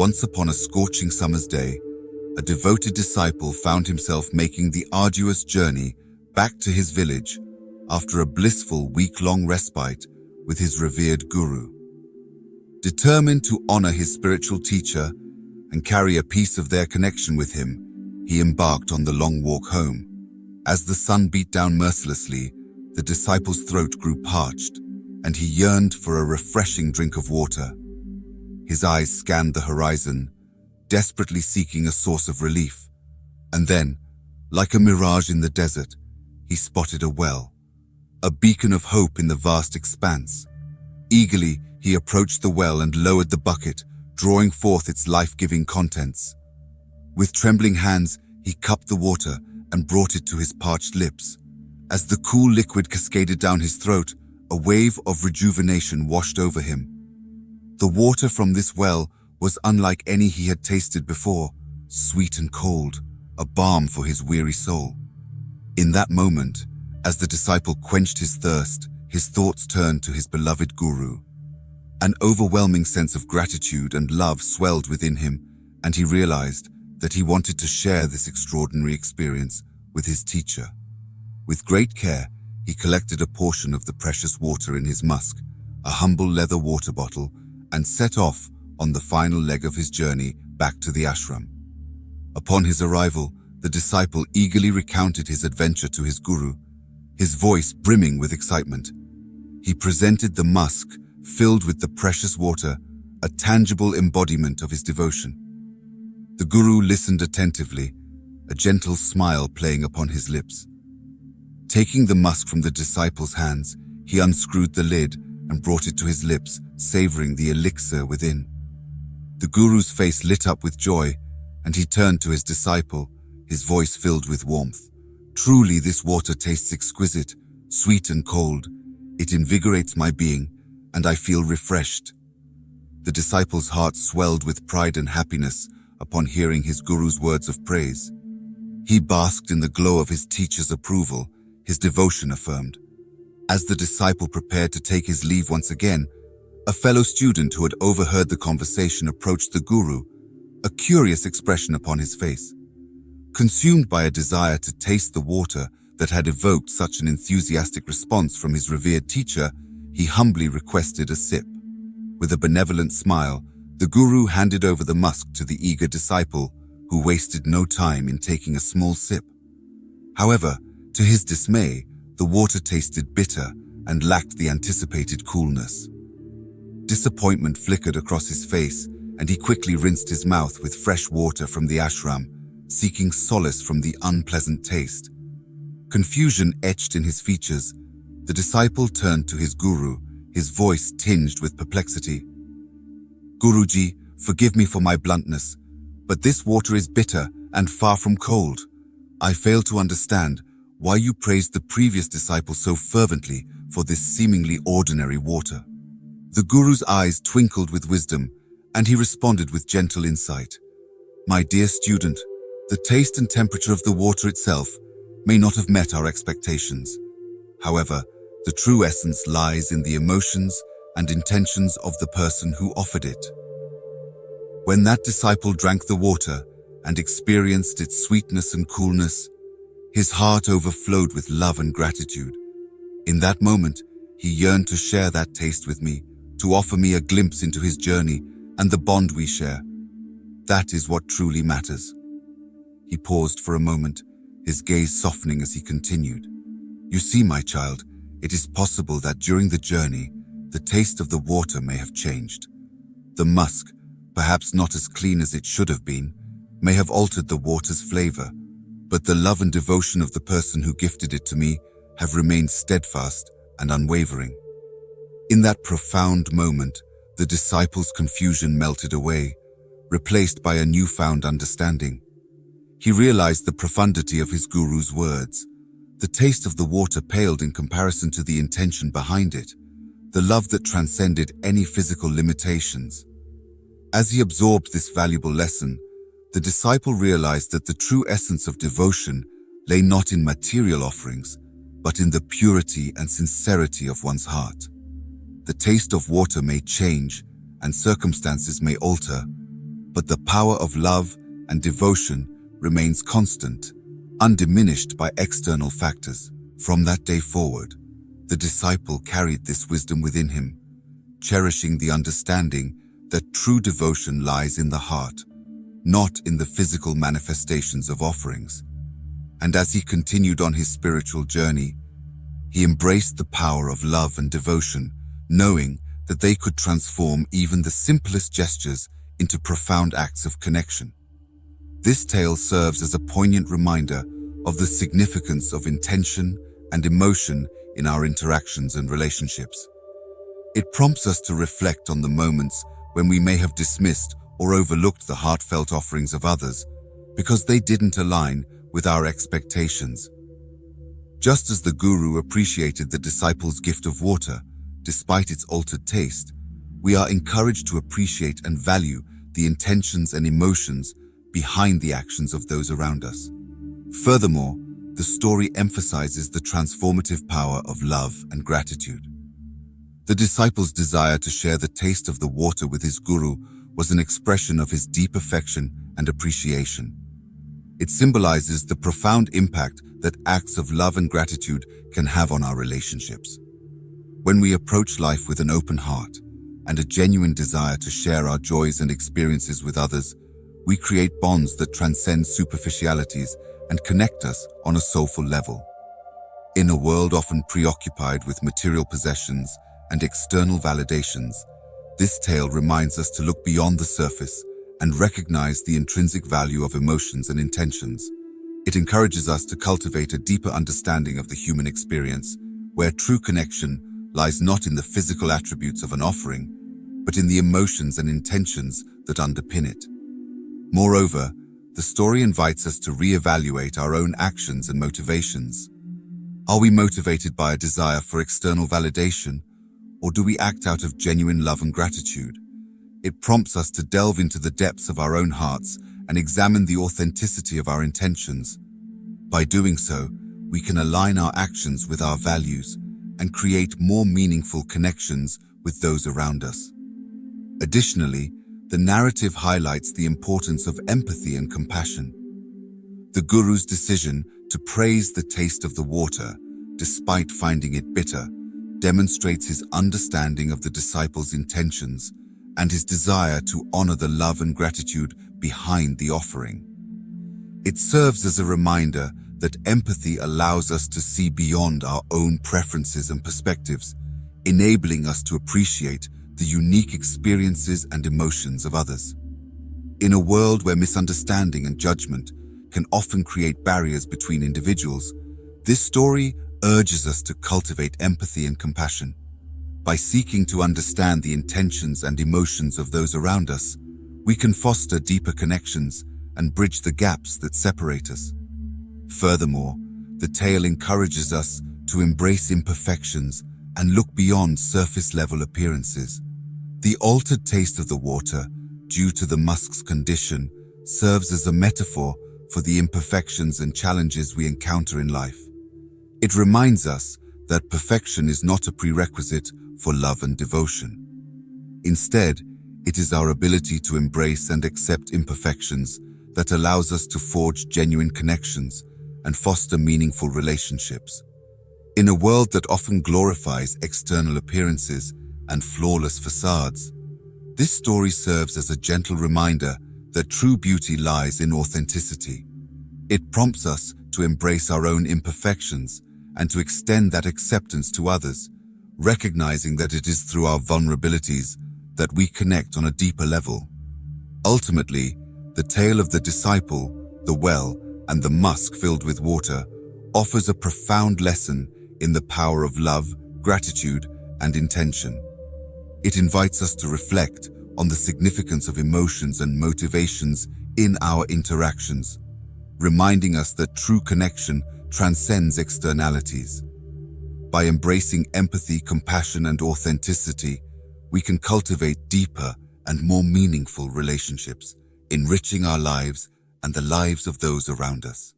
Once upon a scorching summer's day, a devoted disciple found himself making the arduous journey back to his village after a blissful week-long respite with his revered guru. Determined to honor his spiritual teacher and carry a piece of their connection with him, he embarked on the long walk home. As the sun beat down mercilessly, the disciple's throat grew parched, and he yearned for a refreshing drink of water. His eyes scanned the horizon, desperately seeking a source of relief. And then, like a mirage in the desert, he spotted a well, a beacon of hope in the vast expanse. Eagerly, he approached the well and lowered the bucket, drawing forth its life-giving contents. With trembling hands, he cupped the water and brought it to his parched lips. As the cool liquid cascaded down his throat, a wave of rejuvenation washed over him. The water from this well was unlike any he had tasted before, sweet and cold, a balm for his weary soul. In that moment, as the disciple quenched his thirst, his thoughts turned to his beloved guru. An overwhelming sense of gratitude and love swelled within him, and he realized that he wanted to share this extraordinary experience with his teacher. With great care, he collected a portion of the precious water in his musk, a humble leather water bottle, and set off on the final leg of his journey back to the ashram. Upon his arrival, the disciple eagerly recounted his adventure to his guru, his voice brimming with excitement. He presented the musk filled with the precious water, a tangible embodiment of his devotion. The guru listened attentively, a gentle smile playing upon his lips. Taking the musk from the disciple's hands, he unscrewed the lid and brought it to his lips, savoring the elixir within. The guru's face lit up with joy, and he turned to his disciple, his voice filled with warmth. "Truly, this water tastes exquisite, sweet and cold. It invigorates my being, and I feel refreshed." The disciple's heart swelled with pride and happiness upon hearing his guru's words of praise. He basked in the glow of his teacher's approval, his devotion affirmed. As the disciple prepared to take his leave once again, a fellow student who had overheard the conversation approached the guru, a curious expression upon his face. Consumed by a desire to taste the water that had evoked such an enthusiastic response from his revered teacher, he humbly requested a sip. With a benevolent smile, the guru handed over the musk to the eager disciple, who wasted no time in taking a small sip. However, to his dismay, the water tasted bitter and lacked the anticipated coolness. Disappointment flickered across his face, and he quickly rinsed his mouth with fresh water from the ashram, seeking solace from the unpleasant taste. Confusion etched in his features. The disciple turned to his guru, his voice tinged with perplexity. "Guruji, forgive me for my bluntness, but this water is bitter and far from cold. I fail to understand why you praised the previous disciple so fervently for this seemingly ordinary water." The guru's eyes twinkled with wisdom, and he responded with gentle insight. "My dear student, the taste and temperature of the water itself may not have met our expectations. However, the true essence lies in the emotions and intentions of the person who offered it." When that disciple drank the water and experienced its sweetness and coolness, his heart overflowed with love and gratitude. In that moment, he yearned to share that taste with me, to offer me a glimpse into his journey and the bond we share. That is what truly matters. He paused for a moment, his gaze softening as he continued. "You see, my child, it is possible that during the journey, the taste of the water may have changed. The musk, perhaps not as clean as it should have been, may have altered the water's flavor, but the love and devotion of the person who gifted it to me have remained steadfast and unwavering." In that profound moment, the disciple's confusion melted away, replaced by a newfound understanding. He realized the profundity of his guru's words. The taste of the water paled in comparison to the intention behind it, the love that transcended any physical limitations. As he absorbed this valuable lesson, the disciple realized that the true essence of devotion lay not in material offerings, but in the purity and sincerity of one's heart. The taste of water may change, and circumstances may alter, but the power of love and devotion remains constant, undiminished by external factors. From that day forward, the disciple carried this wisdom within him, cherishing the understanding that true devotion lies in the heart, not in the physical manifestations of offerings. And as he continued on his spiritual journey, he embraced the power of love and devotion, knowing that they could transform even the simplest gestures into profound acts of connection. This tale serves as a poignant reminder of the significance of intention and emotion in our interactions and relationships. It prompts us to reflect on the moments when we may have dismissed or overlooked the heartfelt offerings of others because they didn't align with our expectations. Just as the guru appreciated the disciple's gift of water, despite its altered taste, we are encouraged to appreciate and value the intentions and emotions behind the actions of those around us. Furthermore, the story emphasizes the transformative power of love and gratitude. The disciple's desire to share the taste of the water with his guru was an expression of his deep affection and appreciation. It symbolizes the profound impact that acts of love and gratitude can have on our relationships. When we approach life with an open heart and a genuine desire to share our joys and experiences with others, we create bonds that transcend superficialities and connect us on a soulful level. In a world often preoccupied with material possessions and external validations, this tale reminds us to look beyond the surface and recognize the intrinsic value of emotions and intentions. It encourages us to cultivate a deeper understanding of the human experience, where true connection lies not in the physical attributes of an offering, but in the emotions and intentions that underpin it. Moreover, the story invites us to reevaluate our own actions and motivations. Are we motivated by a desire for external validation, or do we act out of genuine love and gratitude? It prompts us to delve into the depths of our own hearts and examine the authenticity of our intentions. By doing so, we can align our actions with our values and create more meaningful connections with those around us. Additionally, the narrative highlights the importance of empathy and compassion. The guru's decision to praise the taste of the water, despite finding it bitter, demonstrates his understanding of the disciple's intentions and his desire to honor the love and gratitude behind the offering. It serves as a reminder that empathy allows us to see beyond our own preferences and perspectives, enabling us to appreciate the unique experiences and emotions of others. In a world where misunderstanding and judgment can often create barriers between individuals, this story urges us to cultivate empathy and compassion. By seeking to understand the intentions and emotions of those around us, we can foster deeper connections and bridge the gaps that separate us. Furthermore, the tale encourages us to embrace imperfections and look beyond surface-level appearances. The altered taste of the water, due to the musk's condition, serves as a metaphor for the imperfections and challenges we encounter in life. It reminds us that perfection is not a prerequisite for love and devotion. Instead, it is our ability to embrace and accept imperfections that allows us to forge genuine connections and foster meaningful relationships. In a world that often glorifies external appearances and flawless facades, this story serves as a gentle reminder that true beauty lies in authenticity. It prompts us to embrace our own imperfections and to extend that acceptance to others, recognizing that it is through our vulnerabilities that we connect on a deeper level. Ultimately, the tale of the disciple, the well, and the musk filled with water offers a profound lesson in the power of love, gratitude, and intention. It invites us to reflect on the significance of emotions and motivations in our interactions, reminding us that true connection transcends externalities. By embracing empathy, compassion, and authenticity, we can cultivate deeper and more meaningful relationships, enriching our lives and the lives of those around us.